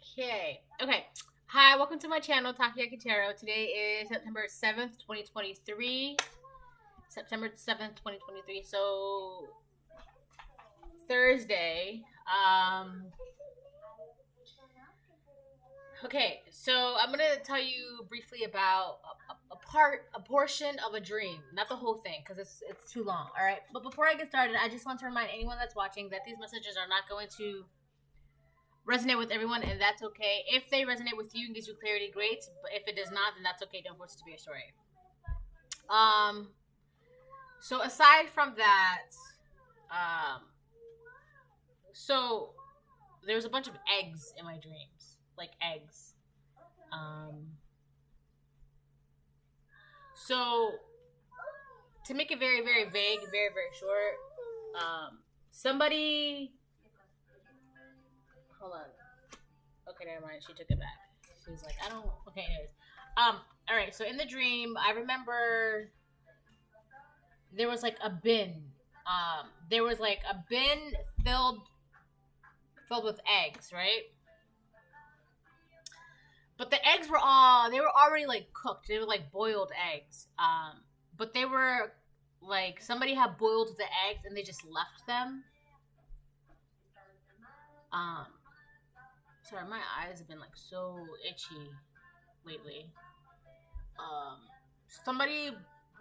Okay. Hi, welcome to my channel, Takia Katero. Today is September 7th, 2023. September 7th, 2023. So, Thursday. Okay, so I'm gonna tell you briefly about a portion of a dream, not the whole thing, because it's too long. All right, but before I get started, I just want to remind anyone that's watching that these messages are not going to resonate with everyone, and that's okay. If they resonate with you and gives you clarity, great. But if it does not, then that's okay. Don't force it to be your story. So aside from that, so there was a bunch of eggs in my dreams, like eggs. So to make it very, very vague, very, very short, somebody. Hold on. Okay, never mind. She took it back. She was like, I don't. Okay, anyways. All right. So in the dream, I remember there was like a bin. There was like a bin filled with eggs, right? But the eggs were already like cooked. They were like boiled eggs. But they were like somebody had boiled the eggs and they just left them. Sorry, my eyes have been like so itchy lately. Somebody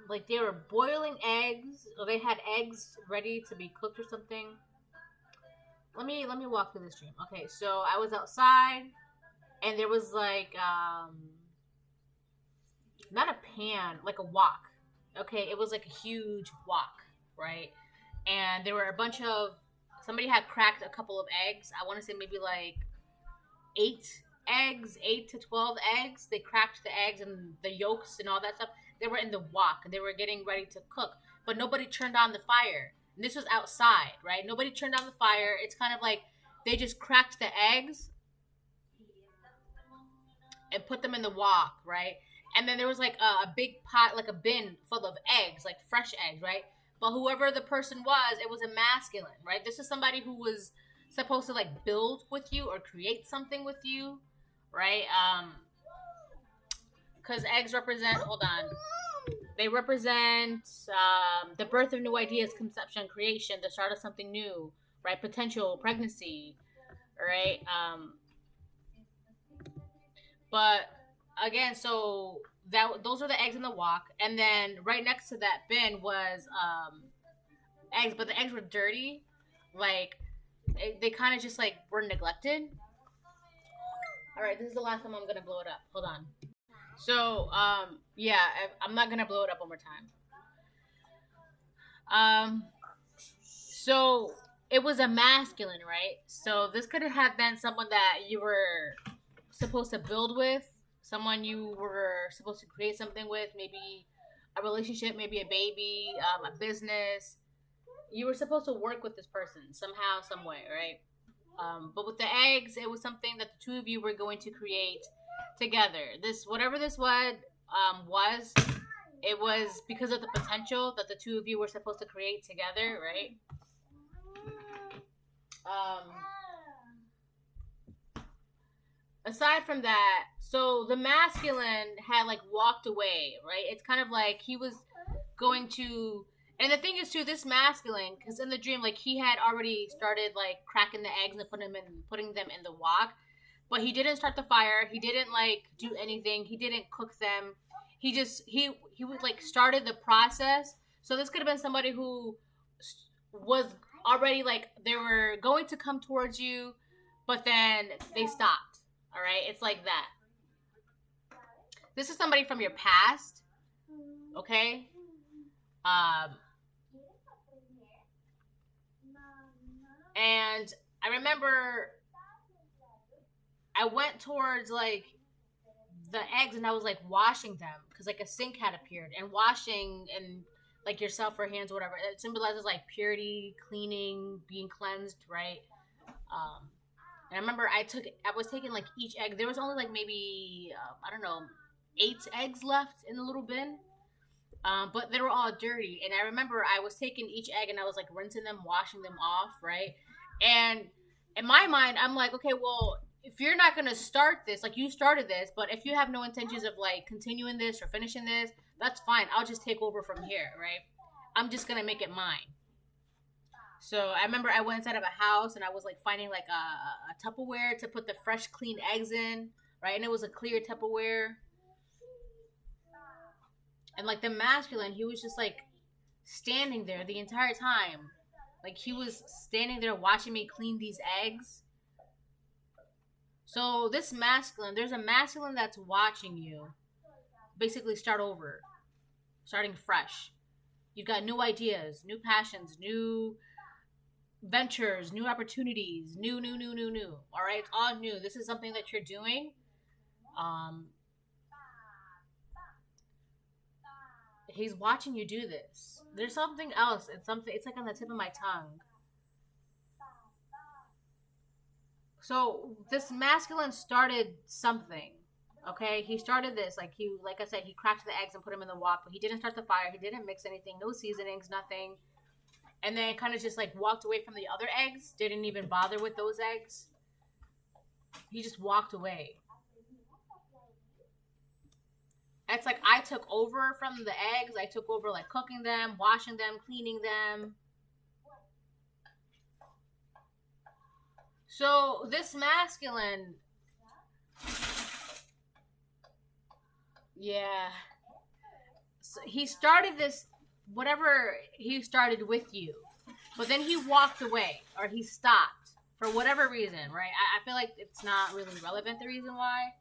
like they were boiling eggs, or they had eggs ready to be cooked or something. Let me walk through this dream. Okay, so I was outside, and there was like not a pan, like a wok. Okay, it was like a huge wok, right? And there were a bunch of somebody had cracked a couple of eggs. I want to say maybe like 8 to 12 eggs. They cracked the eggs and the yolks and all that stuff. They were in the wok and they were getting ready to cook, but nobody turned on the fire. And this was outside, right? Nobody turned on the fire. It's kind of like they just cracked the eggs and put them in the wok, right? And then there was like a big pot, like a bin full of eggs, like fresh eggs, right? But whoever the person was, it was a masculine, right? This is somebody who was supposed to like build with you or create something with you, right? Because eggs represent, hold on, they represent the birth of new ideas, conception, creation, the start of something new, right? Potential, pregnancy, right? But again, so those are the eggs in the wok, and then right next to that bin was eggs, but the eggs were dirty, like they kind of just like were neglected. All right, this is the last time I'm gonna blow it up. Hold on. So yeah, I'm not gonna blow it up one more time. So it was a masculine, right? So this could have been someone that you were supposed to build with, someone you were supposed to create something with, maybe a relationship, maybe a baby, a business. You were supposed to work with this person somehow, some way, right? But with the eggs, it was something that the two of you were going to create together. This, whatever this was, it was because of the potential that the two of you were supposed to create together, right? Aside from that, so the masculine had like walked away, right? It's kind of like he was going to, and the thing is too, this masculine, because in the dream, like he had already started like cracking the eggs and putting them in the wok, but he didn't start the fire. He didn't like do anything. He didn't cook them. He would like started the process. So this could have been somebody who was already like they were going to come towards you, but then they stopped. All right, it's like that. This is somebody from your past, okay? And I remember I went towards like the eggs and I was like washing them because like a sink had appeared, and washing and like yourself or hands or whatever, it symbolizes like purity, cleaning, being cleansed, right? And I remember I was taking like each egg. There was only like maybe, I don't know, 8 eggs left in the little bin. But they were all dirty. And I remember I was taking each egg and I was like rinsing them, washing them off, right? And in my mind, I'm like, okay, well, if you're not gonna start this, like you started this, but if you have no intentions of like continuing this or finishing this, that's fine. I'll just take over from here, right? I'm just gonna make it mine. So I remember I went inside of a house and I was like finding like a Tupperware to put the fresh, clean eggs in, right? And it was a clear Tupperware. And like the masculine, he was just like standing there the entire time. Like he was standing there watching me clean these eggs. So this masculine, there's a masculine that's watching you basically start over, starting fresh. You've got new ideas, new passions, new ventures, new opportunities, new. All right, it's all new. This is something that you're doing. He's watching you do this. There's something else. It's like on the tip of my tongue. So this masculine started something. Okay, he started this like I said, he cracked the eggs and put them in the wok, but he didn't start the fire. He didn't mix anything, no seasonings, nothing. And then kind of just like walked away from the other eggs. Didn't even bother with those eggs. He just walked away. It's like I took over from the eggs. I took over like cooking them, washing them, cleaning them. So this masculine, yeah. So he started this, whatever he started with you, but then he walked away or he stopped for whatever reason, right? I feel like it's not really relevant the reason why.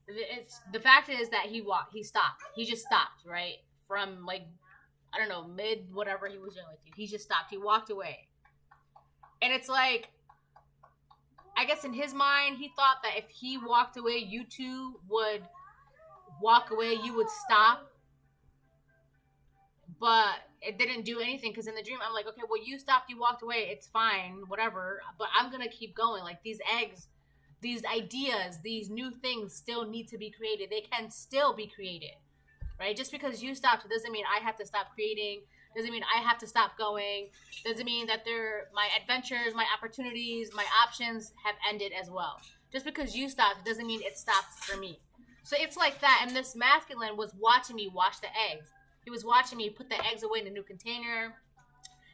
It's the fact is that he stopped. He just stopped, right? From like, I don't know, mid whatever he was doing with you. He just stopped. He walked away. And it's like, I guess in his mind, he thought that if he walked away, you two would walk away, you would stop. But it didn't do anything because in the dream, I'm like, okay, well, you stopped, you walked away, it's fine, whatever. But I'm going to keep going. Like these eggs, these ideas, these new things still need to be created. They can still be created, right? Just because you stopped doesn't mean I have to stop creating. Doesn't mean I have to stop going. Doesn't mean that my adventures, my opportunities, my options have ended as well. Just because you stopped doesn't mean it stops for me. So it's like that. And this masculine was watching me wash the eggs. He was watching me put the eggs away in a new container,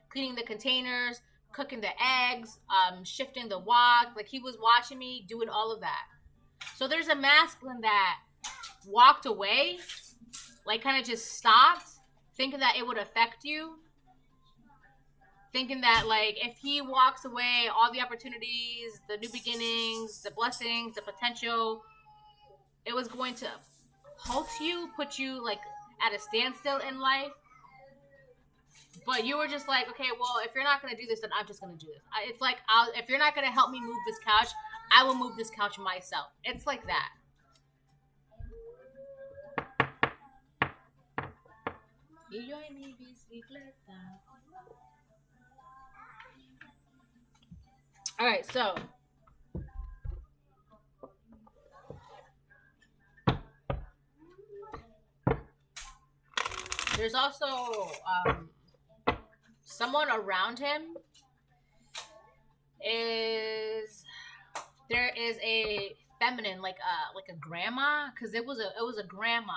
cleaning the containers, cooking the eggs, shifting the wok. Like he was watching me doing all of that. So there's a masculine that walked away, like kind of just stopped, thinking that it would affect you. Thinking that like if he walks away, all the opportunities, the new beginnings, the blessings, the potential, it was going to halt you, put you like at a standstill in life. But you were just like, okay, well, if you're not going to do this, then I'm just going to do this. It's like, if you're not going to help me move this couch, I will move this couch myself. It's like that. All right, so there's also someone around him. There is a feminine, like a grandma, because it was a grandma.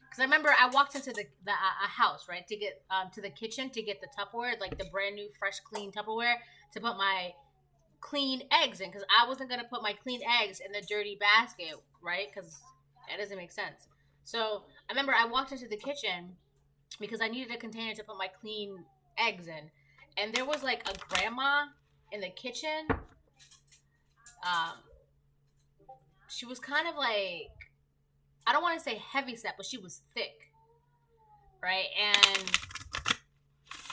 Because I remember I walked into a house, right, to get to the kitchen to get the Tupperware, like the brand new, fresh, clean Tupperware to put my clean eggs in, because I wasn't gonna put my clean eggs in the dirty basket, right? Because that doesn't make sense. So I remember I walked into the kitchen because I needed a container to put my clean eggs in, and there was like a grandma in the kitchen. She was kind of like, I don't want to say heavy set, but she was thick, right? And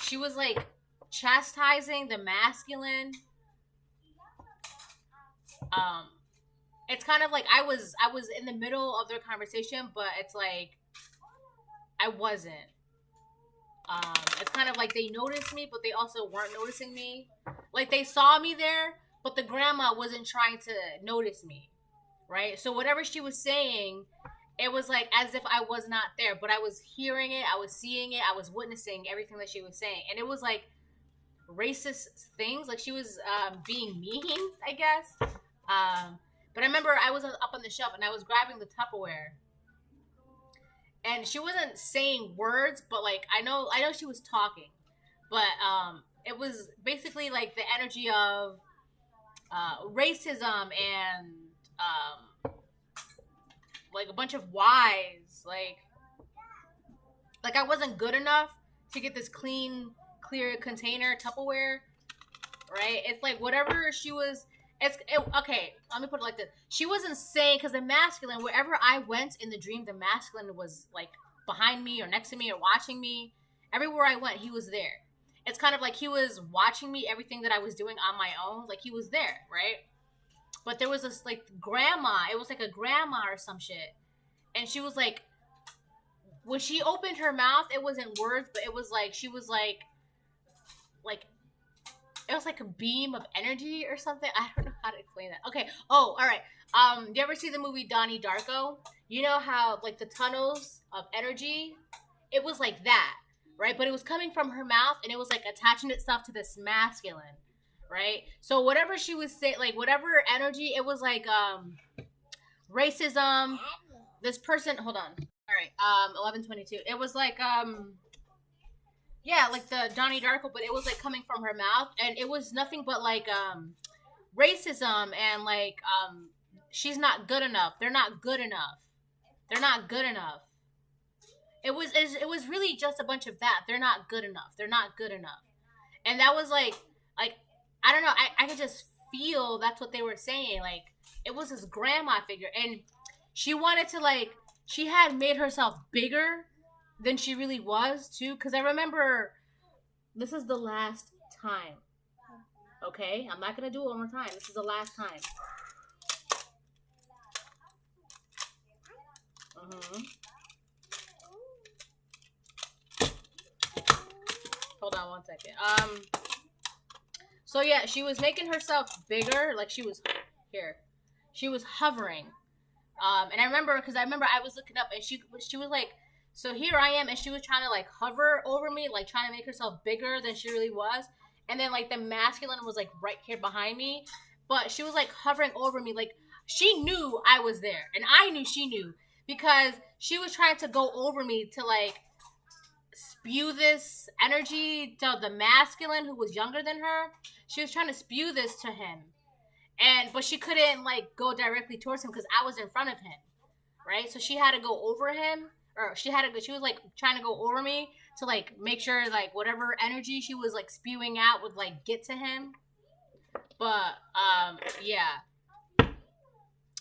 she was like chastising the masculine. It's kind of like I was in the middle of their conversation, but it's like I wasn't. It's kind of like they noticed me, but they also weren't noticing me. Like they saw me there, but the grandma wasn't trying to notice me, right? So whatever she was saying, it was like as if I was not there, but I was hearing it, I was seeing it, I was witnessing everything that she was saying. And it was like racist things. Like she was being mean, I guess. But I remember I was up on the shelf and I was grabbing the Tupperware, and she wasn't saying words, but like I know she was talking, but it was basically like the energy of racism and like a bunch of whys, like I wasn't good enough to get this clean, clear container Tupperware, right? It's like whatever she was. Okay. Let me put it like this: she wasn't saying, because the masculine, wherever I went in the dream, the masculine was like behind me or next to me or watching me. Everywhere I went, he was there. It's kind of like he was watching me, everything that I was doing on my own. Like he was there, right? But there was this like grandma. It was like a grandma or some shit, and she was like, when she opened her mouth, it wasn't words, but it was like she was like it was like a beam of energy or something. I don't know how to explain that. Okay. Oh, all right. You ever see the movie Donnie Darko? You know how like the tunnels of energy? It was like that, right? But it was coming from her mouth, and it was like attaching itself to this masculine, right? So whatever she was saying, like whatever energy, it was like racism. This person, hold on. All right. 11:22. It was like yeah, like the Donnie Darko, but it was like coming from her mouth, and it was nothing but like racism and like she's not good enough. They're not good enough. They're not good enough. It was really just a bunch of that. They're not good enough. They're not good enough. And that was like I don't know, I could just feel that's what they were saying. Like it was this grandma figure, and she wanted to like, she had made herself bigger than she really was too, because I remember this is the last time. Okay, I'm not gonna do it one more time. This is the last time. Hold on one second. So yeah, she was making herself bigger, like she was here. She was hovering. And I remember I was looking up, and she was like, so here I am, and she was trying to like hover over me, like trying to make herself bigger than she really was. And then like the masculine was like right here behind me, but she was like hovering over me, like she knew I was there, and I knew she knew, because she was trying to go over me to like spew this energy to the masculine who was younger than her. She was trying to spew this to him, but she couldn't like go directly towards him because I was in front of him, right? So she had to go over him, or she was like trying to go over me to like make sure like whatever energy she was like spewing out would like get to him. But yeah.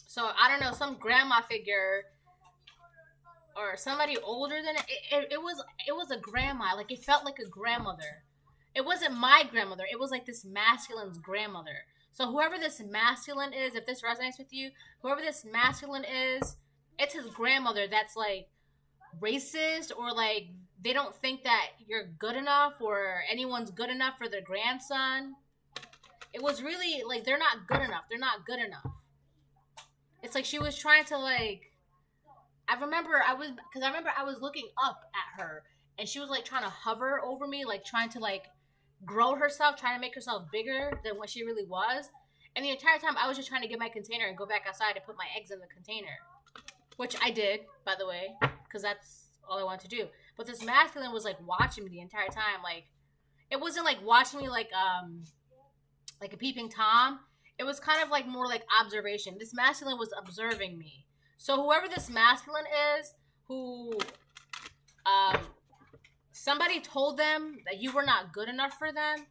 So I don't know, some grandma figure or somebody older than it was a grandma. Like it felt like a grandmother. It wasn't my grandmother. It was like this masculine's grandmother. So whoever this masculine is, if this resonates with you, whoever this masculine is, it's his grandmother that's like racist, or like they don't think that you're good enough or anyone's good enough for their grandson. It was really like they're not good enough. They're not good enough. It's like she was trying to like, I remember I was looking up at her, and she was like trying to hover over me, like trying to like grow herself, trying to make herself bigger than what she really was. And the entire time I was just trying to get my container and go back outside and put my eggs in the container, which I did, by the way, because that's all I wanted to do. But this masculine was like watching me the entire time. Like it wasn't like watching me like a peeping Tom. It was kind of like more like observation. This masculine was observing me. So whoever this masculine is, who somebody told them that you were not good enough for them,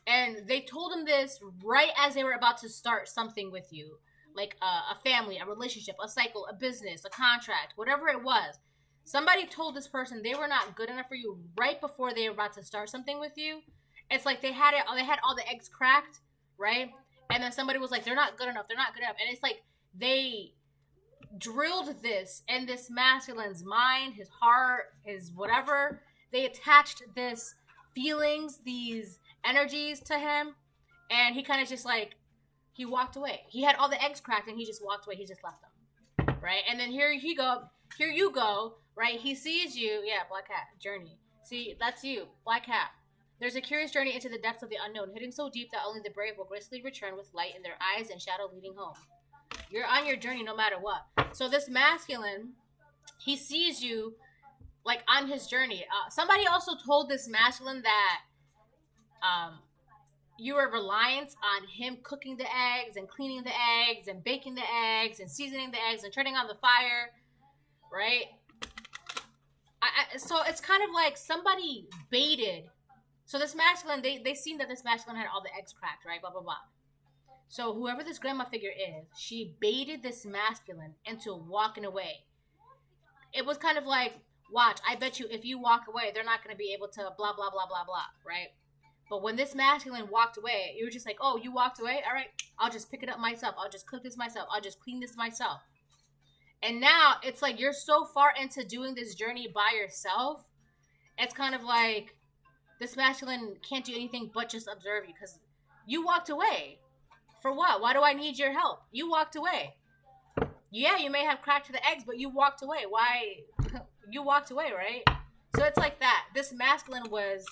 and they told them this right as they were about to start something with you, like a family, a relationship, a cycle, a business, a contract, whatever it was. Somebody told this person they were not good enough for you right before they were about to start something with you. It's like they had all the eggs cracked, right? And then somebody was like, they're not good enough, they're not good enough. And it's like they drilled this in this masculine's mind, his heart, his whatever. They attached this feelings, these energies to him, and he kind of just like, he walked away. He had all the eggs cracked, and he just walked away. He just left them, right? And then here you go, right? He sees you, yeah, black hat, journey. See, that's you, black hat. There's a curious journey into the depths of the unknown, hidden so deep that only the brave will gracefully return with light in their eyes and shadow leading home. You're on your journey no matter what. So this masculine, he sees you like on his journey. Somebody also told this masculine that you were reliant on him cooking the eggs and cleaning the eggs and baking the eggs and seasoning the eggs and turning on the fire, right? So it's kind of like somebody baited. So this masculine, they seen that this masculine had all the eggs cracked, right? Blah, blah, blah. So whoever this grandma figure is, she baited this masculine into walking away. It was kind of like, watch, I bet you if you walk away, they're not going to be able to blah, blah, blah, blah, blah, right? But when this masculine walked away, you were just like, oh, you walked away? All right, I'll just pick it up myself. I'll just cook this myself. I'll just clean this myself. And now it's like you're so far into doing this journey by yourself. It's kind of like this masculine can't do anything but just observe you because you walked away. For what? Why do I need your help? You walked away. Yeah, you may have cracked the eggs, but you walked away. Why? You walked away, right? So it's like that. This masculine was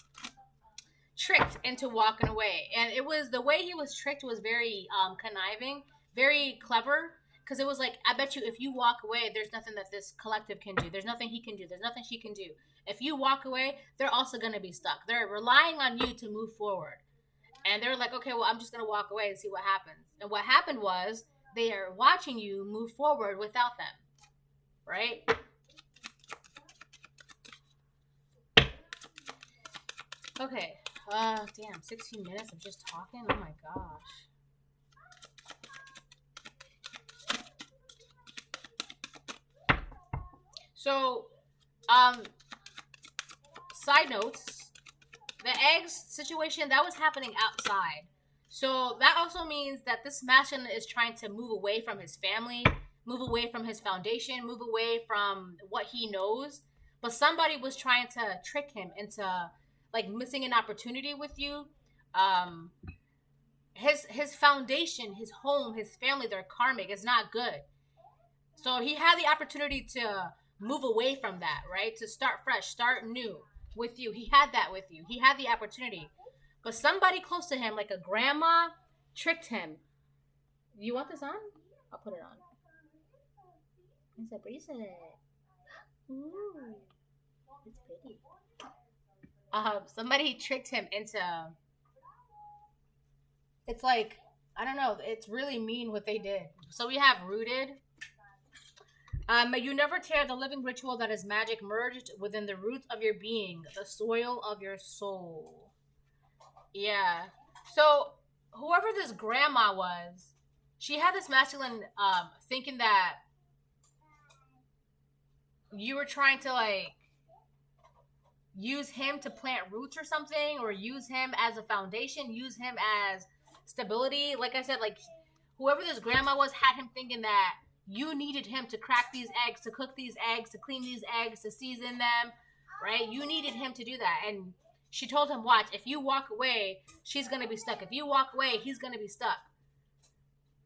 tricked into walking away. And it was, the way he was tricked was very conniving, very clever. Because it was like, I bet you if you walk away, there's nothing that this collective can do. There's nothing he can do. There's nothing she can do. If you walk away, they're also going to be stuck. They're relying on you to move forward. And they're like, okay, well, I'm just going to walk away and see what happens. And what happened was they are watching you move forward without them. Right? Okay. Damn, 16 minutes of just talking? Oh my gosh. So, side notes, the eggs situation, that was happening outside. So that also means that this masculine is trying to move away from his family, move away from his foundation, move away from what he knows. But somebody was trying to trick him into like missing an opportunity with you. His foundation, his home, his family, their karmic is not good. So he had the opportunity to move away from that, right? To start fresh, start new with you. He had that with you. He had the opportunity. But somebody close to him, like a grandma, tricked him. You want this on? I'll put it on. It's a bracelet. Ooh, it's pretty. Somebody tricked him into... It's like, I don't know. It's really mean what they did. So we have rooted. May you never tear the living ritual that is magic merged within the roots of your being, the soil of your soul. Yeah. So whoever this grandma was, she had this masculine thinking that you were trying to like use him to plant roots or something, or use him as a foundation, use him as stability. Like I said, like whoever this grandma was had him thinking that you needed him to crack these eggs, to cook these eggs, to clean these eggs, to season them, right? You needed him to do that. And she told him, watch, if you walk away, she's going to be stuck. If you walk away, he's going to be stuck.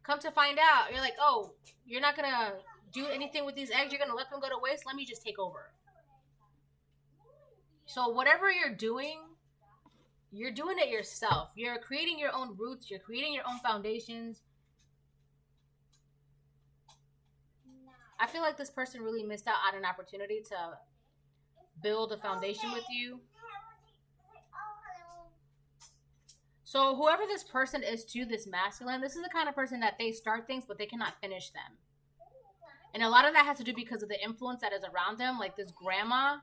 Come to find out, you're like, oh, you're not going to do anything with these eggs? You're going to let them go to waste? Let me just take over. So whatever you're doing it yourself. You're creating your own roots. You're creating your own foundations. I feel like this person really missed out on an opportunity to build a foundation with you. So whoever this person is to this masculine, this is the kind of person that they start things, but they cannot finish them. And a lot of that has to do because of the influence that is around them, like this grandma.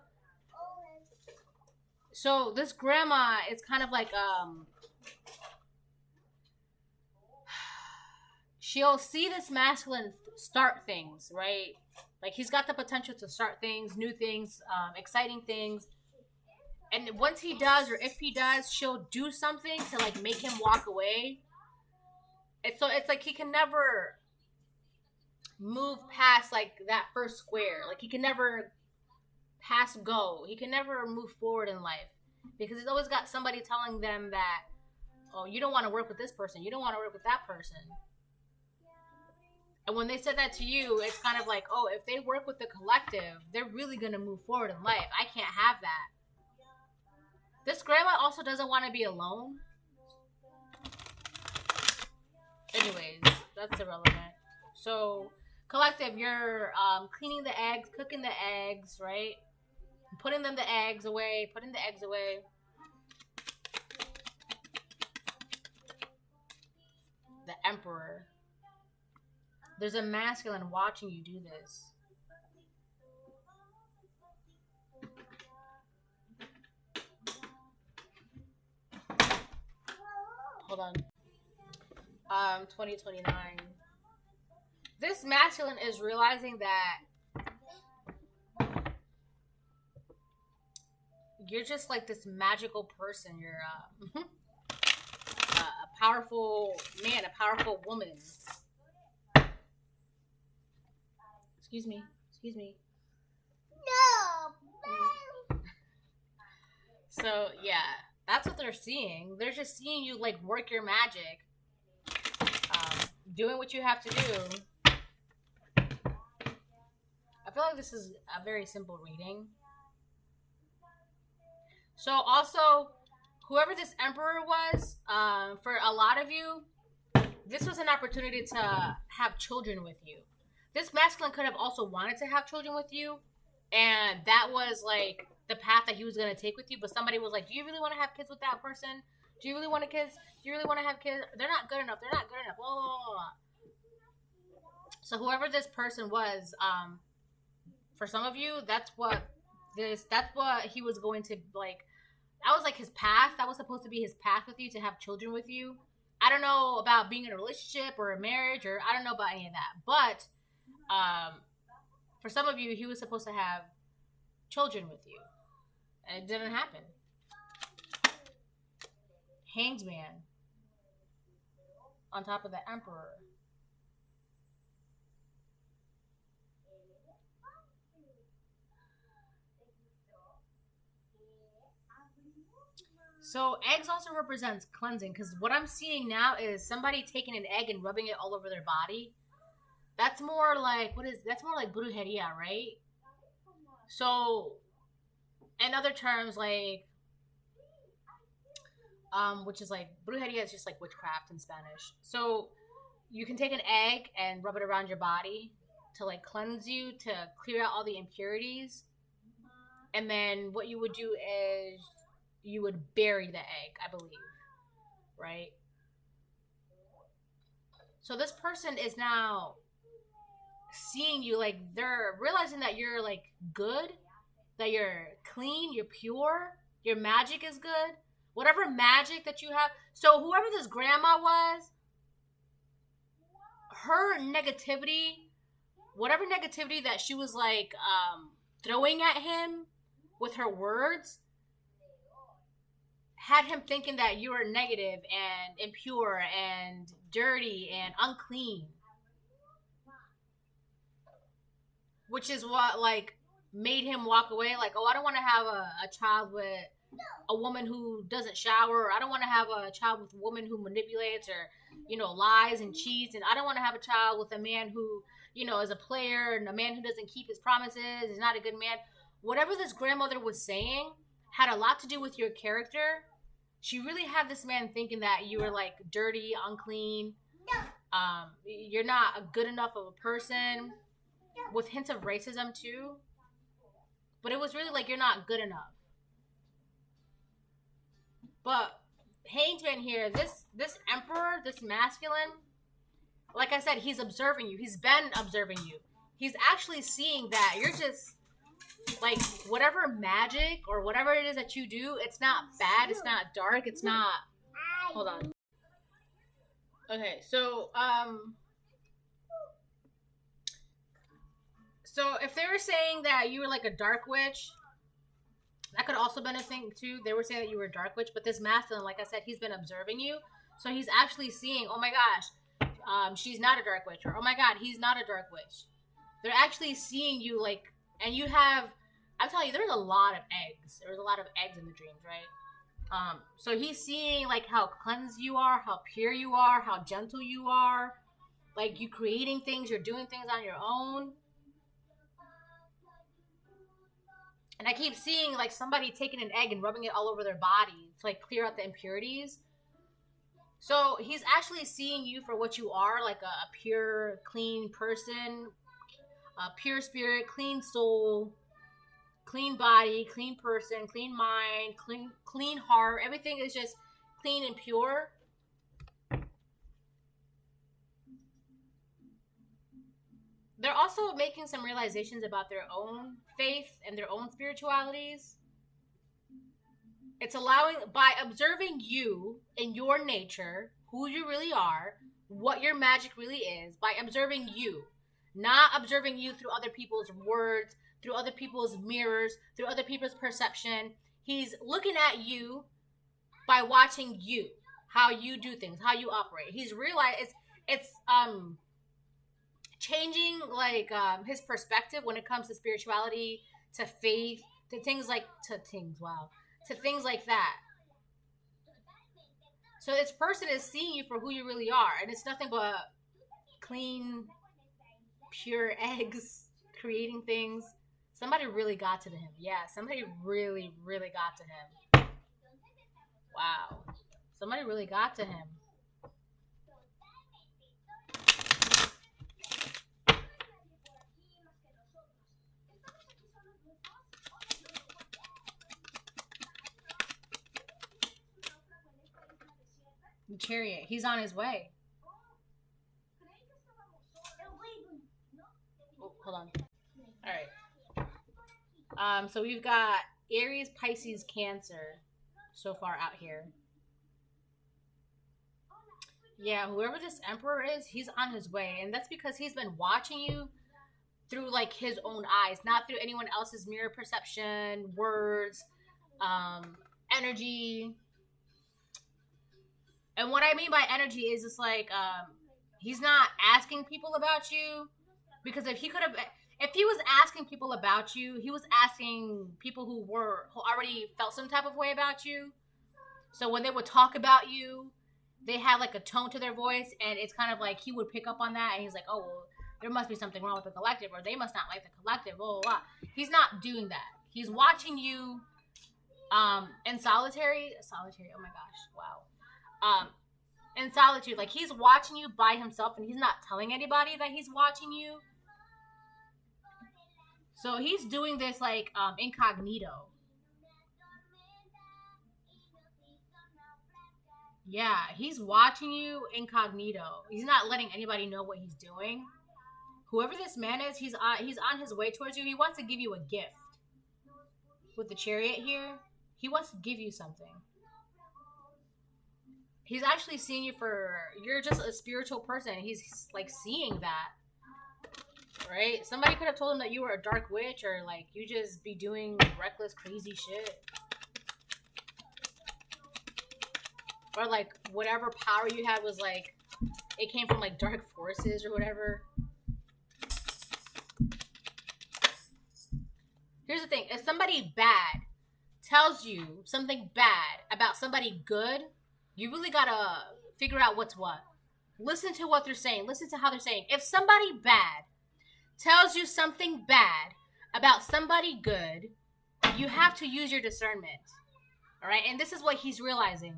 So this grandma is kind of like, she'll see this masculine start things, right? Like he's got the potential to start things, new things, exciting things. And once he does, or if he does, she'll do something to like make him walk away. It's like he can never move past like that first square. Like he can never pass go. He can never move forward in life because he's always got somebody telling them that, oh, you don't want to work with this person. You don't want to work with that person. And when they said that to you, it's kind of like, oh, if they work with the collective, they're really going to move forward in life. I can't have that. This grandma also doesn't want to be alone. Anyways, that's irrelevant. So, collective, you're cleaning the eggs, cooking the eggs, right? Putting the eggs away. The Emperor. There's a masculine watching you do this. Hold on. 2029. This masculine is realizing that you're just like this magical person. You're a powerful man, a powerful woman. Excuse me. No. So yeah, that's what they're seeing. They're just seeing you like work your magic, doing what you have to do. I feel like this is a very simple reading. So also, whoever this Emperor was, for a lot of you, this was an opportunity to have children with you. This masculine could have also wanted to have children with you, and that was like the path that he was going to take with you, but somebody was like, do you really want to have kids with that person? Do you really want kids? Do you really want to have kids? They're not good enough. Blah, blah, blah. So whoever this person was, for some of you, that's what he was going to, like, that was like his path. That was supposed to be his path with you, to have children with you. I don't know about being in a relationship or a marriage, or I don't know about any of that. But for some of you, he was supposed to have children with you. And it didn't happen. Hanged Man on top of the Emperor. So eggs also represents cleansing, because what I'm seeing now is somebody taking an egg and rubbing it all over their body. That's more like, that's more like brujeria, right? So, in other terms, like, which is like, brujeria is just like witchcraft in Spanish. So, you can take an egg and rub it around your body to like cleanse you, to clear out all the impurities. And then what you would do is you would bury the egg, I believe, right? So this person is now seeing you, like, they're realizing that you're like good, that you're clean, you're pure, your magic is good, whatever magic that you have. So whoever this grandma was, her negativity, whatever negativity that she was like throwing at him with her words, had him thinking that you were negative and impure and dirty and unclean. Which is what, like, made him walk away. Like, oh, I don't want to have a child with a woman who doesn't shower. Or I don't want to have a child with a woman who manipulates or, you know, lies and cheats. And I don't want to have a child with a man who, you know, is a player, and a man who doesn't keep his promises, is not a good man. Whatever this grandmother was saying had a lot to do with your character. She really had this man thinking that you were like dirty, unclean. You're not a good enough of a person, with hints of racism too. But it was really like, you're not good enough. But Hanged Man here, this Emperor, this masculine, like I said, he's observing you. He's been observing you. He's actually seeing that you're just like, whatever magic or whatever it is that you do, it's not bad, it's not dark, it's not... Hold on. Okay, so if they were saying that you were like a dark witch, that could also been a thing too. They were saying that you were a dark witch, but this masculine, like I said, he's been observing you. So he's actually seeing, oh my gosh, she's not a dark witch, or oh my god, he's not a dark witch. They're actually seeing you, like, and you have, I'm telling you, there's a lot of eggs. There's a lot of eggs in the dreams, right? So he's seeing, like, how cleansed you are, how pure you are, how gentle you are. Like, you creating things, you're doing things on your own. And I keep seeing like somebody taking an egg and rubbing it all over their body to like clear out the impurities. So he's actually seeing you for what you are, like a pure, clean person, a pure spirit, clean soul, clean body, clean person, clean mind, clean heart. Everything is just clean and pure. They're also making some realizations about their own faith and their own spiritualities. It's allowing, by observing you and your nature, who you really are, what your magic really is, by observing you, not observing you through other people's words, through other people's mirrors, through other people's perception. He's looking at you by watching you, how you do things, how you operate. He's realized it's changing like his perspective when it comes to spirituality, to faith, to things like to things like that. So this person is seeing you for who you really are, and it's nothing but clean, pure eggs creating things. Somebody really got to him. Yeah, somebody really, really got to him. Wow. Somebody really got to him. The Chariot. He's on his way. Oh, hold on. Alright. So we've got Aries, Pisces, Cancer so far out here. Yeah, whoever this Emperor is, he's on his way. And that's because he's been watching you through like his own eyes, not through anyone else's mirror perception, words, energy. And what I mean by energy is it's like he's not asking people about you, because if he was asking people about you, he was asking people who already felt some type of way about you. So when they would talk about you, they had like a tone to their voice, and it's kind of like he would pick up on that, and he's like, oh, well, there must be something wrong with the collective, or they must not like the collective, blah, blah, blah. He's not doing that. He's watching you in solitary, oh my gosh, wow. In solitude, like he's watching you by himself, and he's not telling anybody that he's watching you. So he's doing this like incognito. Yeah, he's watching you incognito. He's not letting anybody know what he's doing. Whoever this man is, he's on his way towards you. He wants to give you a gift. With the Chariot here, he wants to give you something. He's actually seeing you you're just a spiritual person. He's like seeing that. Right? Somebody could have told him that you were a dark witch, or like you just be doing reckless, crazy shit. Or like whatever power you had was like, it came from like dark forces or whatever. Here's the thing. If somebody bad tells you something bad about somebody good, you really gotta figure out what's what. Listen to what they're saying. Listen to how they're saying. If somebody bad tells you something bad about somebody good, you have to use your discernment. All right? And this is what he's realizing.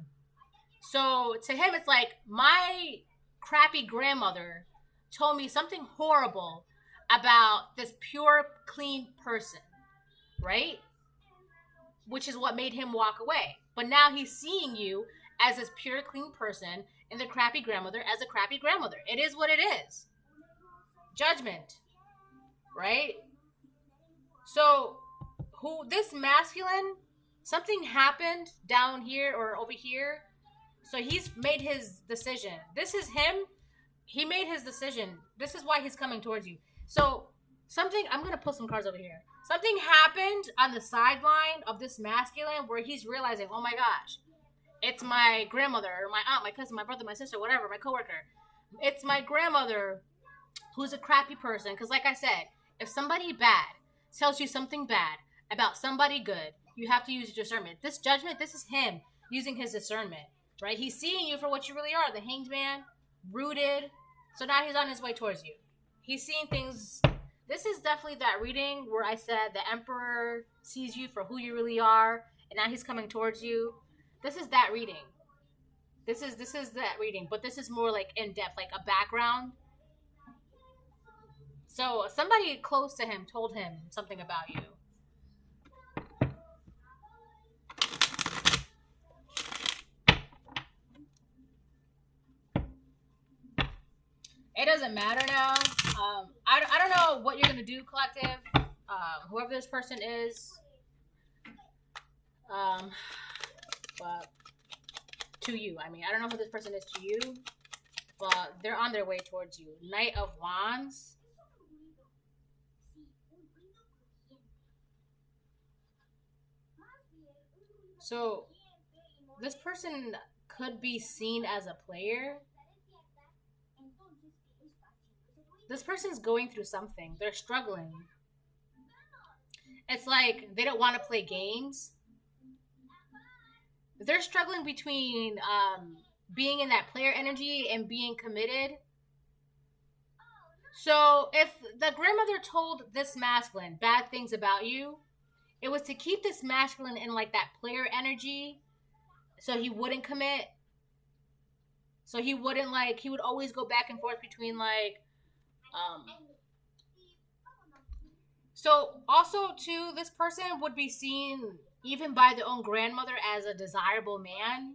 So to him, it's like, my crappy grandmother told me something horrible about this pure, clean person, right? Which is what made him walk away. But now he's seeing you as this pure, clean person, and the crappy grandmother as a crappy grandmother. It is what it is. Judgment, right? So this masculine, something happened down here or over here. So he's made his decision. This is him. He made his decision. This is why he's coming towards you. So I'm going to pull some cards over here. Something happened on the sideline of this masculine where he's realizing, oh my gosh, it's my grandmother, or my aunt, my cousin, my brother, my sister, whatever, my coworker. It's my grandmother who's a crappy person. Because like I said, if somebody bad tells you something bad about somebody good, you have to use your discernment. This judgment, this is him using his discernment, right? He's seeing you for what you really are, the hanged man, rooted. So now he's on his way towards you. He's seeing things This is definitely that reading where I said the Emperor sees you for who you really are, and now he's coming towards you. This is that reading. This is that reading, but this is more like in depth, like a background. So somebody close to him told him something about you. It doesn't matter now. I don't know what you're gonna do, collective. Whoever this person is, but to you. I mean, I don't know who this person is to you, but they're on their way towards you. Knight of Wands. So this person could be seen as a player. This person's going through something. They're struggling. It's like they don't want to play games. They're struggling between being in that player energy and being committed. So if the grandmother told this masculine bad things about you, it was to keep this masculine in like that player energy so he wouldn't commit. So he wouldn't like, he would always go back and forth between like, so also too, this person would be seen even by their own grandmother as a desirable man.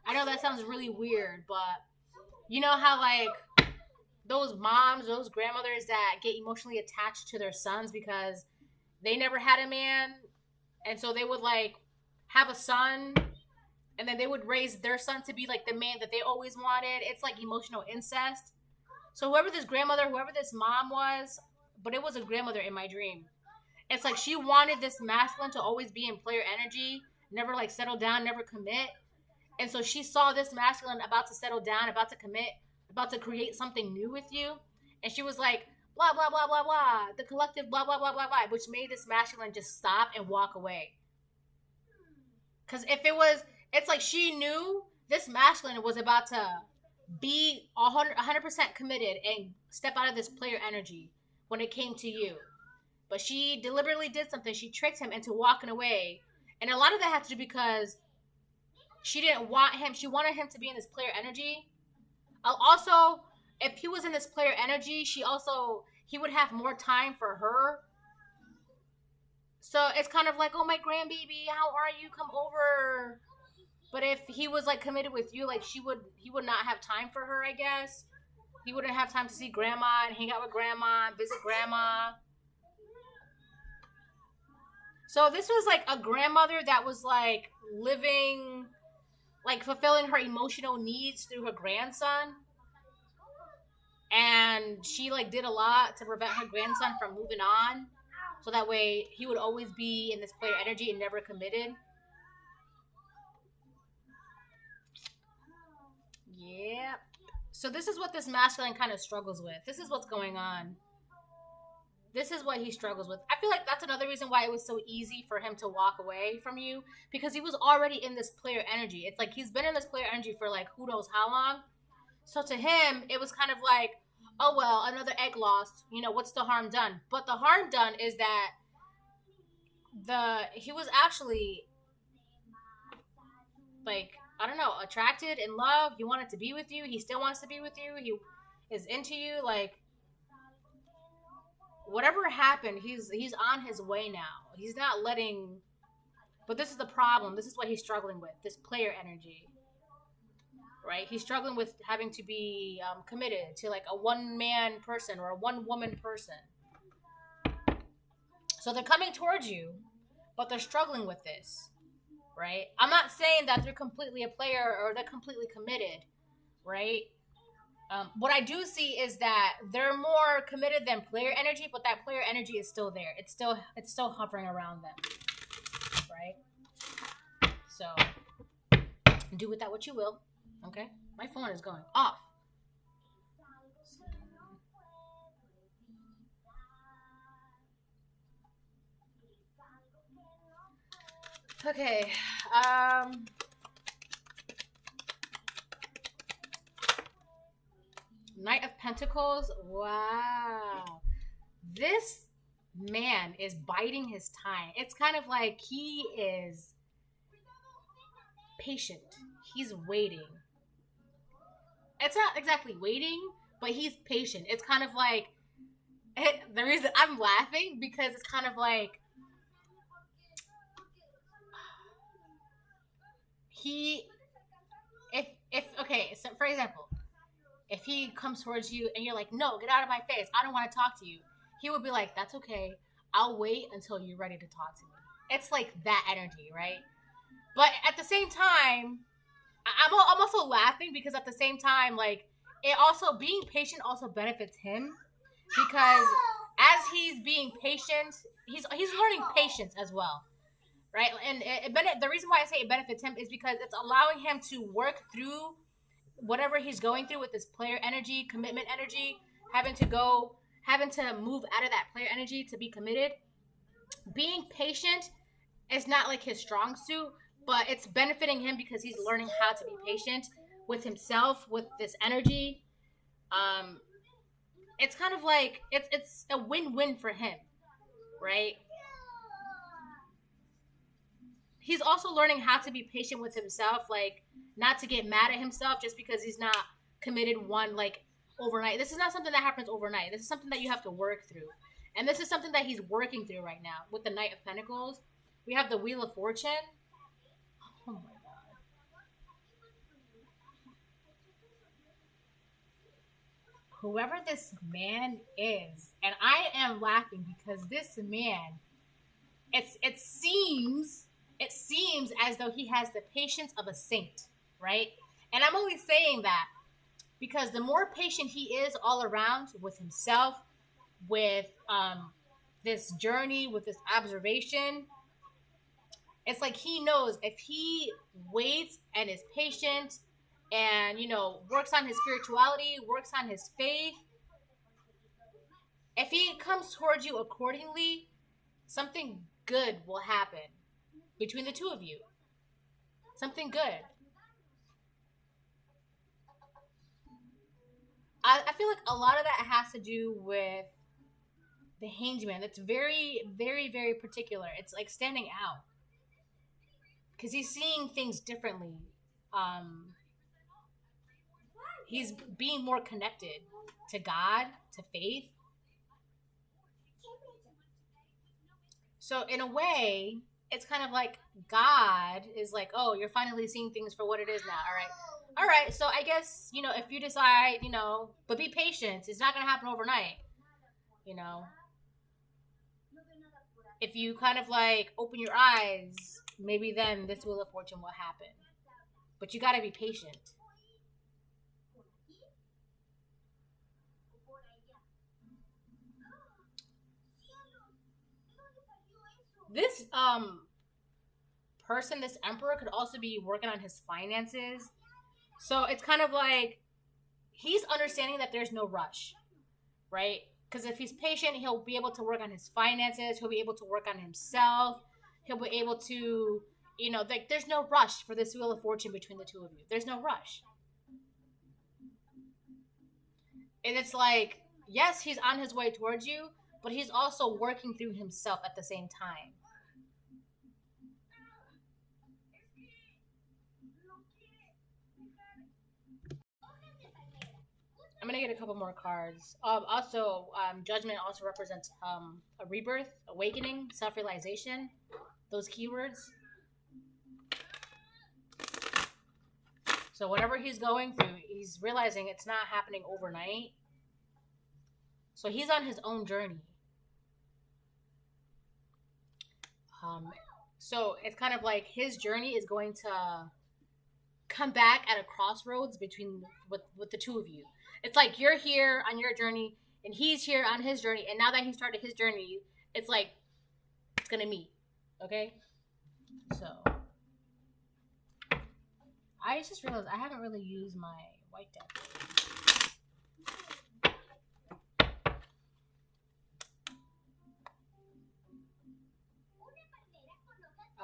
I know that sounds really weird, but you know how like those moms, those grandmothers that get emotionally attached to their sons because they never had a man, and so they would like have a son, and then they would raise their son to be like the man that they always wanted. It's like emotional incest. So whoever this grandmother, whoever this mom was, but it was a grandmother in my dream. It's like she wanted this masculine to always be in player energy, never like settle down, never commit. And so she saw this masculine about to settle down, about to commit, about to create something new with you. And she was like, blah, blah, blah, blah, blah. The collective blah, blah, blah, blah, blah, which made this masculine just stop and walk away. Because if it was, it's like she knew this masculine was about to be 100% committed and step out of this player energy when it came to you. But she deliberately did something. She tricked him into walking away. And a lot of that had to do because she didn't want him. She wanted him to be in this player energy. Also, if he was in this player energy, he would have more time for her. So it's kind of like, oh, my grandbaby, how are you? Come over. But if he was like committed with you, like he would not have time for her, I guess. He wouldn't have time to see grandma and hang out with grandma and visit grandma. So this was like a grandmother that was like living, like fulfilling her emotional needs through her grandson. And she like did a lot to prevent her grandson from moving on. So that way he would always be in this player energy and never committed. Yeah. So this is what this masculine kind of struggles with. This is what's going on. This is what he struggles with. I feel like that's another reason why it was so easy for him to walk away from you. Because he was already in this player energy. It's like he's been in this player energy for like who knows how long. So to him, it was kind of like, oh well, another egg lost. You know, what's the harm done? But the harm done is that he was actually like, I don't know, attracted, in love. He wanted to be with you. He still wants to be with you. He is into you. Like, whatever happened, he's on his way now. He's not letting. But this is the problem. This is what he's struggling with. This player energy, right? He's struggling with having to be committed to like a one-man person or a one-woman person. So they're coming towards you, but they're struggling with this. Right? I'm not saying that they're completely a player or they're completely committed, right? What I do see is that they're more committed than player energy, but that player energy is still there. It's still hovering around them, right? So do with that what you will. Okay, my phone is going off. Okay. Knight of Pentacles. Wow. this man is biding his time. It's kind of like he is patient. He's waiting. It's not exactly waiting, but he's patient. It's kind of like the reason I'm laughing because it's kind of like he if okay, so for example, if he comes towards you and you're like, no, get out of my face, I don't want to talk to you, he would be like, that's okay, I'll wait until you're ready to talk to me. It's like that energy, right? But at the same time, I'm also laughing because at the same time, like, it also, being patient also benefits him because as he's being patient, he's learning patience as well, right? And the reason why I say it benefits him is because it's allowing him to work through whatever he's going through with this player energy, commitment energy, having to move out of that player energy to be committed. Being patient is not like his strong suit, but it's benefiting him because he's learning how to be patient with himself, with this energy. It's kind of like it's a win-win for him, right? He's also learning how to be patient with himself, like not to get mad at himself just because he's not committed overnight. This is not something that happens overnight. This is something that you have to work through. And this is something that he's working through right now with the Knight of Pentacles. We have the Wheel of Fortune. Oh my God. Whoever this man is, and I am laughing because this man, it seems as though he has the patience of a saint, right? And I'm only saying that because the more patient he is all around with himself, with this journey, with this observation, it's like he knows if he waits and is patient and, works on his spirituality, works on his faith, if he comes towards you accordingly, something good will happen between the two of you. Something good. I feel like a lot of that has to do with the Hanged Man. That's very, very, very particular. It's like standing out. Because he's seeing things differently. He's being more connected to God, to faith. So in a way, it's kind of like God is like, oh, you're finally seeing things for what it is now. All right. So I guess, if you decide, but be patient. It's not going to happen overnight. If you kind of like open your eyes, maybe then this Wheel of Fortune will happen. But you got to be patient. This person, this Emperor, could also be working on his finances. So it's kind of like he's understanding that there's no rush, right? Because if he's patient, he'll be able to work on his finances. He'll be able to work on himself. He'll be able to, there's no rush for this Wheel of Fortune between the two of you. There's no rush. And it's like, yes, he's on his way towards you, but he's also working through himself at the same time. I'm going to get a couple more cards. Judgment also represents a rebirth, awakening, self-realization, those keywords. So whatever he's going through, he's realizing it's not happening overnight. So he's on his own journey. So it's kind of like his journey is going to come back at a crossroads with the two of you. It's like you're here on your journey and he's here on his journey, and now that he started his journey, it's like it's gonna meet. Okay? So I just realized I haven't really used my white deck.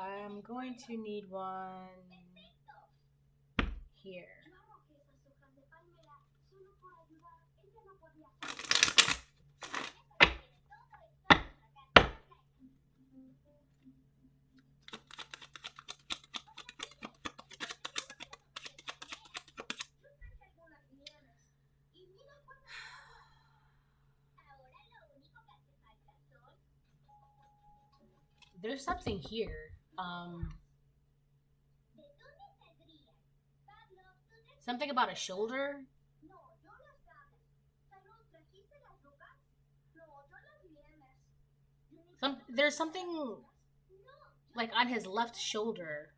I'm going to need one here. There's something here. Something about a shoulder. There's something like on his left shoulder.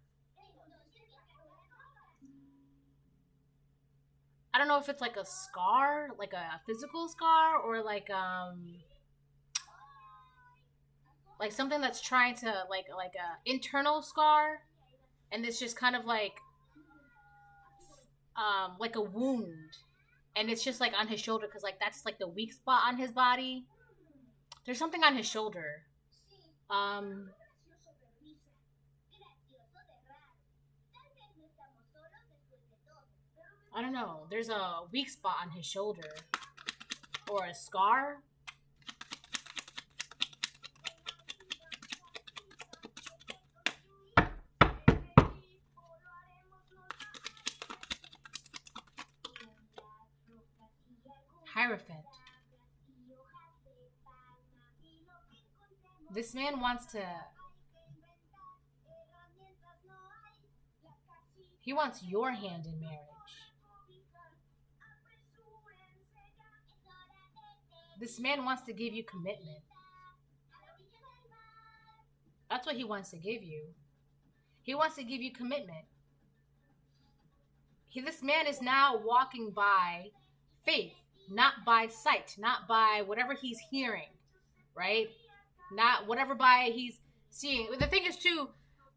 I don't know if it's like a scar, like a physical scar, or like something that's trying to like a internal scar, and it's just kind of like a wound, and it's just like on his shoulder because like that's like the weak spot on his body. There's something on his shoulder. I don't know. There's a weak spot on his shoulder or a scar. Hierophant. This man wants to... He wants your hand in marriage. This man wants to give you commitment. That's what he wants to give you. He wants to give you commitment. This man is now walking by faith, not by sight, not by whatever he's hearing, right? Not whatever by he's seeing. The thing is too,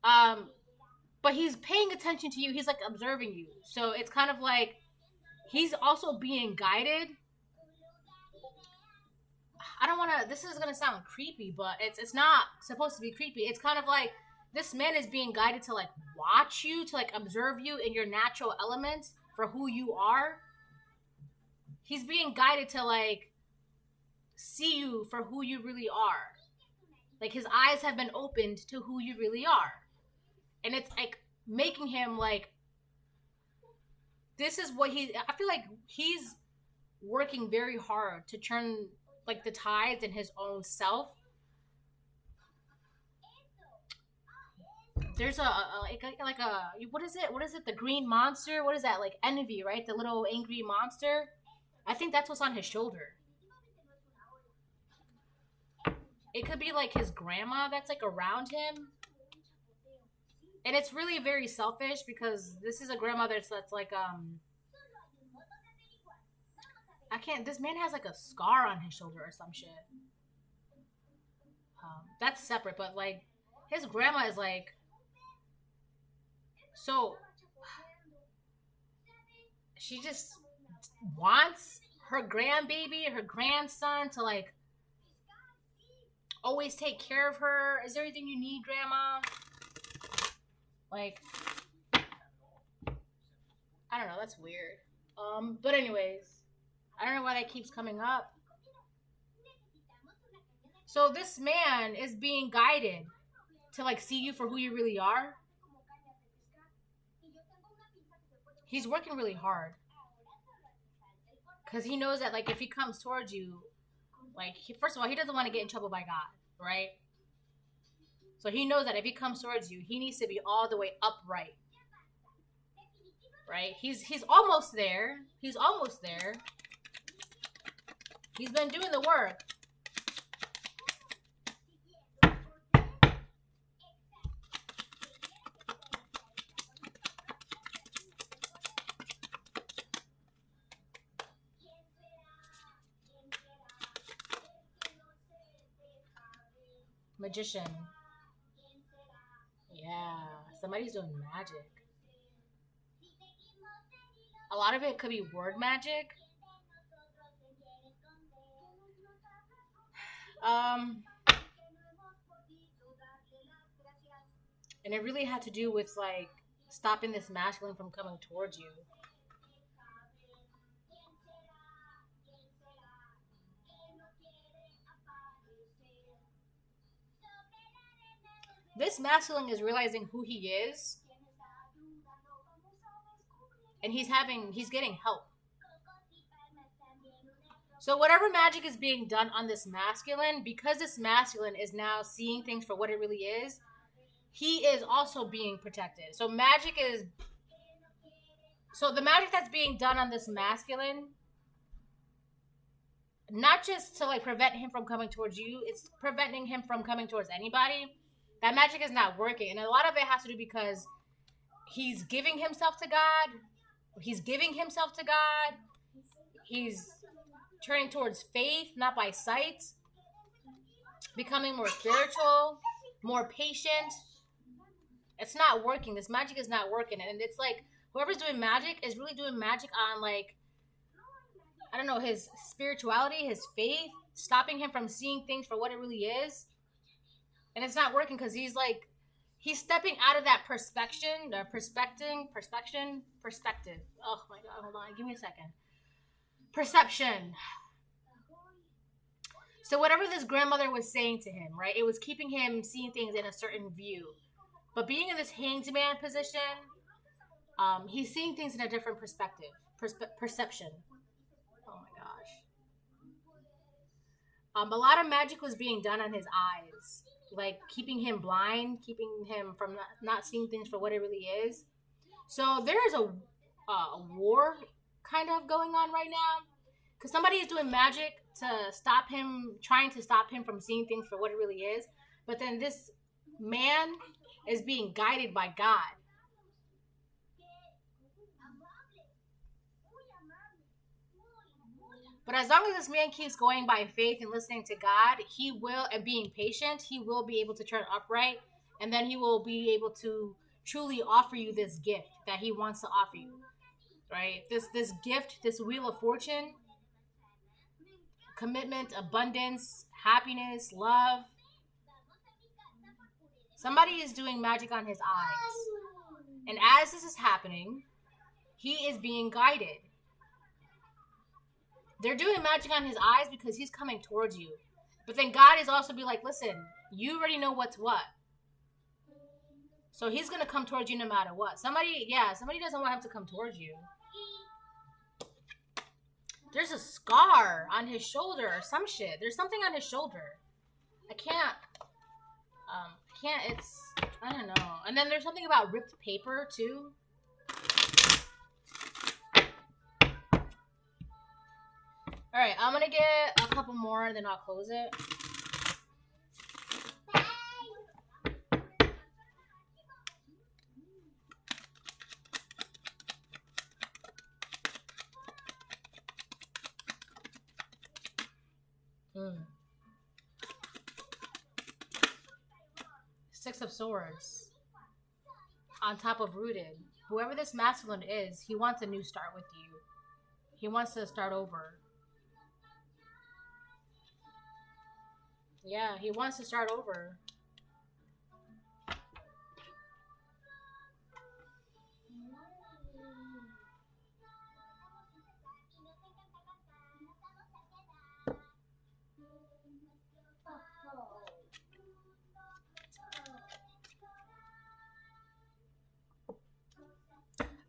but he's paying attention to you. He's like observing you. So it's kind of like he's also being guided. I don't want to, this is going to sound creepy, but it's not supposed to be creepy. It's kind of like this man is being guided to like watch you, to like observe you in your natural elements for who you are. He's being guided to like see you for who you really are. Like his eyes have been opened to who you really are. And it's like making him like, this is what I feel like he's working very hard to turn like the tides in his own self. There's like a what is it, the green monster, what is that, like envy, right? The little angry monster. I think that's what's on his shoulder. It could be like his grandma that's like around him, and it's really very selfish because this is a grandmother that's like this man has like a scar on his shoulder or some shit. That's separate, but like his grandma is like, so she just wants her grandbaby, her grandson to like always take care of her. Is there anything you need, grandma? Like, I don't know, that's weird. But anyways, I don't know why that keeps coming up. So this man is being guided to like see you for who you really are. He's working really hard because he knows that like if he comes towards you, like first of all, he doesn't want to get in trouble by God, right? So he knows that if he comes towards you, he needs to be all the way upright, right? He's almost there. He's almost there. He's been doing the work. Magician. Yeah, somebody's doing magic. A lot of it could be word magic. And it really had to do with like stopping this masculine from coming towards you. This masculine is realizing who he is, and he's getting help. So whatever magic is being done on this masculine, because this masculine is now seeing things for what it really is, he is also being protected. So the magic that's being done on this masculine, not just to like prevent him from coming towards you, it's preventing him from coming towards anybody. That magic is not working. And a lot of it has to do because he's giving himself to God. He's turning towards faith, not by sight. Becoming more spiritual, more patient. It's not working. This magic is not working. And it's like, whoever's doing magic is really doing magic on like, I don't know, his spirituality, his faith, stopping him from seeing things for what it really is. And it's not working because he's stepping out of that perspective. Oh my God, hold on, give me a second. Perception. So whatever this grandmother was saying to him, right, it was keeping him seeing things in a certain view. But being in this hanged man position, he's seeing things in a different perspective. Perception. Oh my gosh. A lot of magic was being done on his eyes. Like keeping him blind, keeping him from not seeing things for what it really is. So there's a war kind of going on right now. Because somebody is doing magic to stop him, trying to stop him from seeing things for what it really is. But then this man is being guided by God. But as long as this man keeps going by faith and listening to God, he will, and being patient, he will be able to turn upright. And then he will be able to truly offer you this gift that he wants to offer you. Right? This gift, this wheel of fortune, commitment, abundance, happiness, love. Somebody is doing magic on his eyes. And as this is happening, he is being guided. They're doing magic on his eyes because he's coming towards you. But then God is also be like, listen, you already know what's what. So he's going to come towards you no matter what. Somebody doesn't want him to come towards you. There's a scar on his shoulder or some shit. There's something on his shoulder. I don't know. And then there's something about ripped paper too. Alright, I'm gonna get a couple more and then I'll close it. Six of Swords. On top of Rooted. Whoever this masculine is, he wants a new start with you. He wants to start over. Yeah, he wants to start over.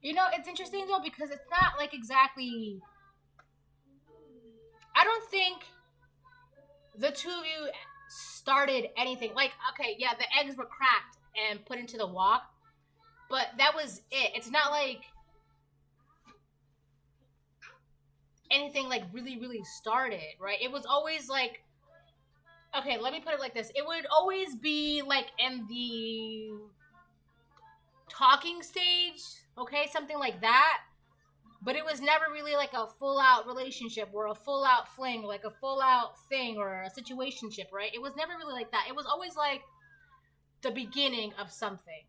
You know, it's interesting though because it's not like exactly... I don't think the two of you started anything. Like, okay, yeah, the eggs were cracked and put into the wok, but that was it. It's not like anything like really, really started, right? It was always like, okay, let me put it like this. It would always be like in the talking stage, okay, something like that. But it was never really like a full-out relationship or a full-out fling, like a full-out thing or a situationship, right? It was never really like that. It was always like the beginning of something.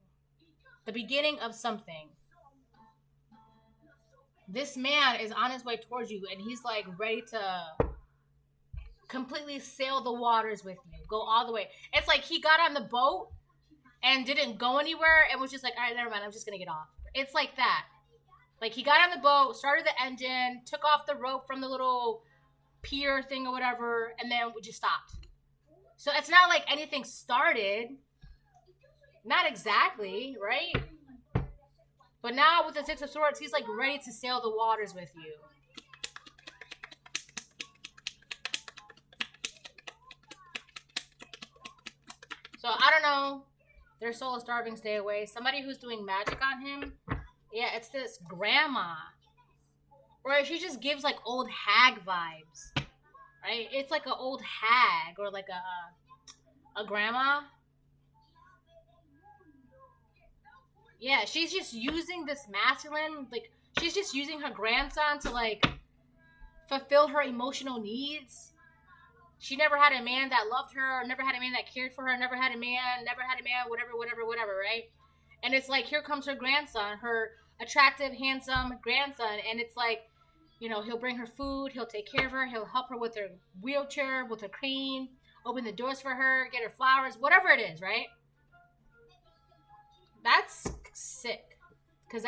The beginning of something. This man is on his way towards you and he's like ready to completely sail the waters with you. Go all the way. It's like he got on the boat and didn't go anywhere and was just like, all right, never mind, I'm just going to get off. It's like that. Like, he got on the boat, started the engine, took off the rope from the little pier thing or whatever, and then we just stopped. So it's not like anything started. Not exactly, right? But now with the Six of Swords, he's like ready to sail the waters with you. So I don't know. Their soul is starving. Stay away. Somebody who's doing magic on him. Yeah, it's this grandma. Or she just gives like old hag vibes. Right? It's like an old hag or like a grandma. Yeah, she's just using this masculine, like she's just using her grandson to like fulfill her emotional needs. She never had a man that loved her, never had a man that cared for her, never had a man, whatever, right? And it's like here comes her grandson, her attractive, handsome grandson, and it's like, you know, he'll bring her food, he'll take care of her, he'll help her with her wheelchair, with her cane, open the doors for her, get her flowers, whatever it is, right? That's sick. Because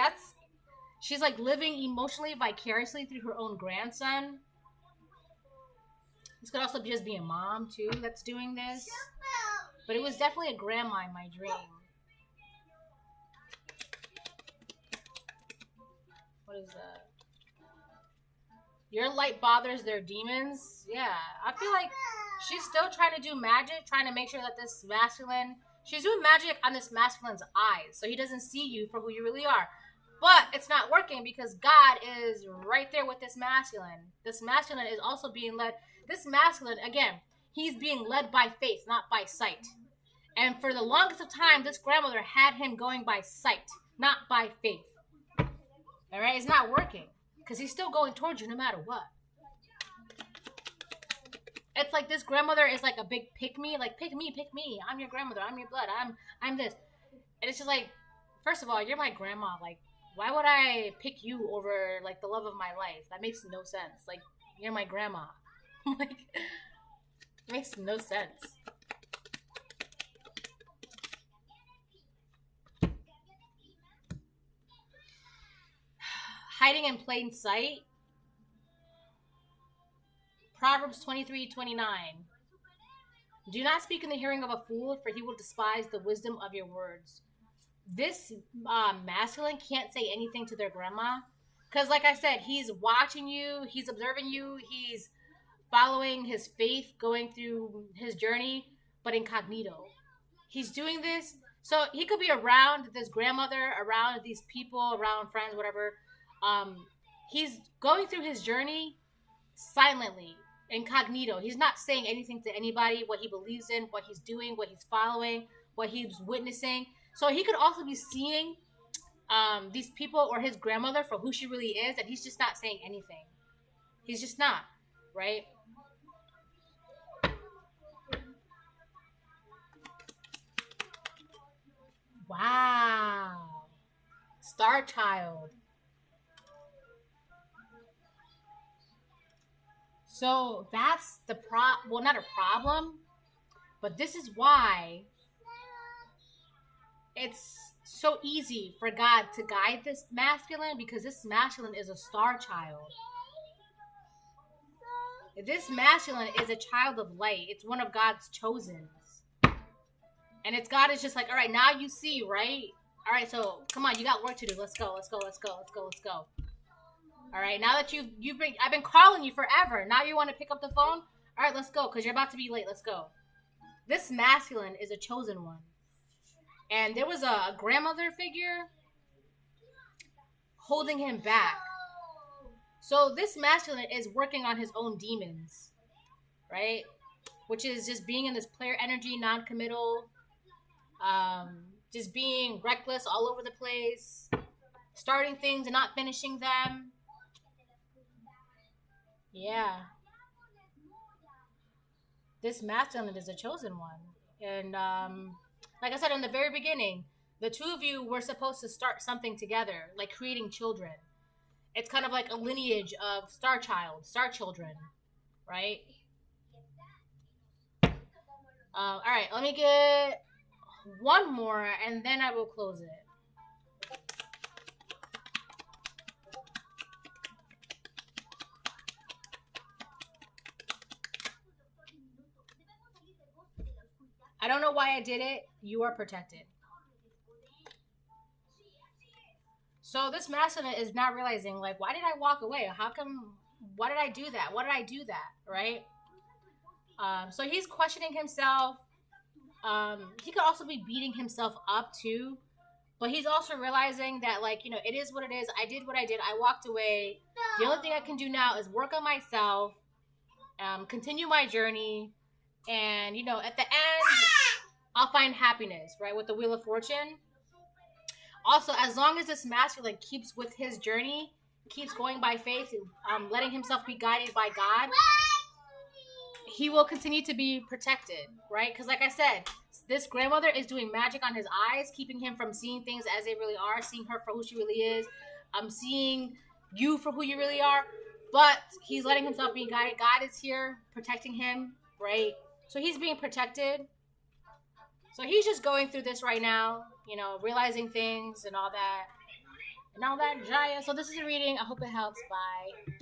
she's like living emotionally, vicariously through her own grandson. This could also just be a mom, too, that's doing this. But it was definitely a grandma in my dream. What is that? Your light bothers their demons? Yeah. I feel like she's still trying to do magic, trying to make sure that this masculine... She's doing magic on this masculine's eyes, so he doesn't see you for who you really are. But it's not working because God is right there with this masculine. This masculine is also being led. This masculine, again, he's being led by faith, not by sight. And for the longest of time, this grandmother had him going by sight, not by faith. All right? It's not working because he's still going towards you no matter what. It's like this grandmother is like a big pick me, like pick me. I'm your grandmother. I'm your blood. I'm this. And it's just like, first of all, you're my grandma. Like, why would I pick you over like the love of my life? That makes no sense. Like, you're my grandma. Like, it makes no sense. Hiding in plain sight. Proverbs 23:29. Do not speak in the hearing of a fool, for he will despise the wisdom of your words. This masculine can't say anything to their grandma. Because like I said, he's watching you, he's observing you, he's following his faith, going through his journey, but incognito. He's doing this, so he could be around this grandmother, around these people, around friends, whatever. He's going through his journey silently. Incognito. He's not saying anything to anybody, what he believes in, what he's doing, what he's following, what he's witnessing. So he could also be seeing these people or his grandmother for who she really is, and he's just not saying anything. He's just not, right? Wow. Star Child. So that's the well, not a problem, but this is why it's so easy for God to guide this masculine, because this masculine is a star child. This masculine is a child of light. It's one of God's chosen. And it's God is just like, all right, now you see, right? All right, so come on, you got work to do. Let's go. All right, now that I've been calling you forever. Now you want to pick up the phone? All right, let's go, because you're about to be late. Let's go. This masculine is a chosen one. And there was a grandmother figure holding him back. So this masculine is working on his own demons, right? Which is just being in this player energy, non-committal, just being reckless all over the place, starting things and not finishing them. Yeah. This masculine is a chosen one. And like I said in the very beginning, the two of you were supposed to start something together, like creating children. It's kind of like a lineage of star children, right? All right, let me get one more, and then I will close it. I don't know why I did it. You are protected. So this masculine is not realizing, like, why did I walk away? Why did I do that? Right? So he's questioning himself. He could also be beating himself up too, but he's also realizing that, like, it is what it is. I did what I did. I walked away. The only thing I can do now is work on myself, continue my journey, and at the end, I'll find happiness, right, with the Wheel of Fortune. Also, as long as this masculine keeps with his journey, keeps going by faith, letting himself be guided by God, he will continue to be protected, right? Because like I said, this grandmother is doing magic on his eyes, keeping him from seeing things as they really are, seeing her for who she really is, seeing you for who you really are. But he's letting himself be guided. God is here protecting him, right? So he's being protected. So he's just going through this right now, realizing things and all that. And all that, Jaya. So this is a reading. I hope it helps. Bye.